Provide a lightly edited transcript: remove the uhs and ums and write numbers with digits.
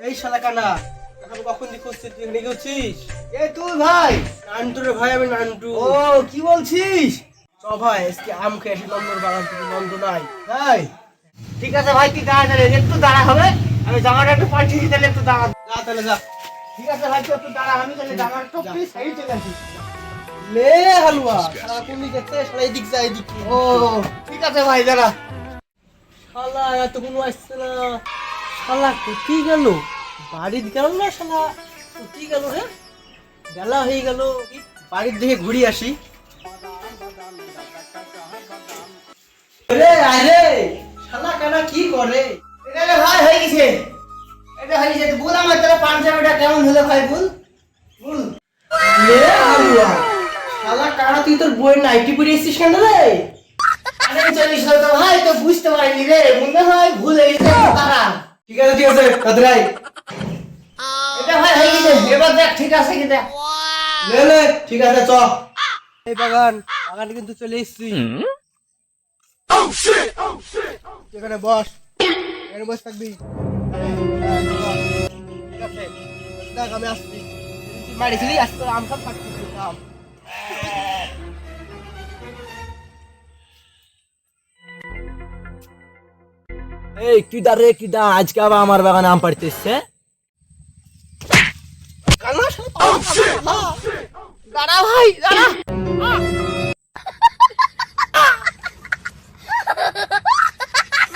এই শালা কানা, এখন কখন দি খুঁজছিস তুই এখানে গেছিস? এই তুই ভাই? নান্টু রে ভাই, আমি নান্টু। ও কি বলছিস? চ ভাই আজকে আম খেয়ে আসি নন্দর বাগান থেকে, নন্দ নাই। তাই ঠিক আছে ভাই, তুই দাঁড়া দাঁড়া, একটু দাঁড়া হবে, আমি জামাটা একটু পাল্টে দিতে, একটু দাঁড়া। যা তাহলে যা। ঠিক আছে ভাই, তুই একটু দাঁড়া, আমি তাহলে জামাটা একটু সাইড চলে আসি। লে হালুয়া, শালা কোন দিকে যাচ্ছে? শালা এদিক যা, এদিক। ও ঠিক আছে ভাই, দাঁড়া। শালা এতগুলো আসছে না, শালা কোথায় গেল? বাড়ির গেল না শালা? কোথায় গেল রে? বেলা হয়ে গেল, বাড়ির দিকে ঘুরে আসি। রে আরে শালা কানা কি করে? এটা রে ভাই হয়ে গেছে, এটা হয়ে গেছে। বল আমার তোর পাঞ্জাবিটা কেমন হলো ভাই, বল বল। লে হালুয়া, শালা কানা তুই তোর বইয়ের নাইটি পরে এসেছিস কেন রে? আরে চলিস না তো ভাই, তো বুঝতে পারিনি রে, মনে হয় ভুল হয়ে গেছে। তারা ঠিক আছে ঠিক আছে কাদরাই, এটা ভাই হয়ে গেছে। এবার দেখ ঠিক আছে কি, দেখ লে লে ঠিক আছে চ। এই বাগান, বাগানে কিন্তু চলে এসেছি। এখানে বস, এখানে বস থাকবি। ঠিক আছে দেখ, আমি আসছি। মারিছিলি আজকে আম সব ফাটছি আম। এই কিডা রে কিডা, আজকে আবার আমার বাগানে আম পাড়তে এসছে? কানা শালা পাগল, দাঁড়া ভাই দাঁড়া।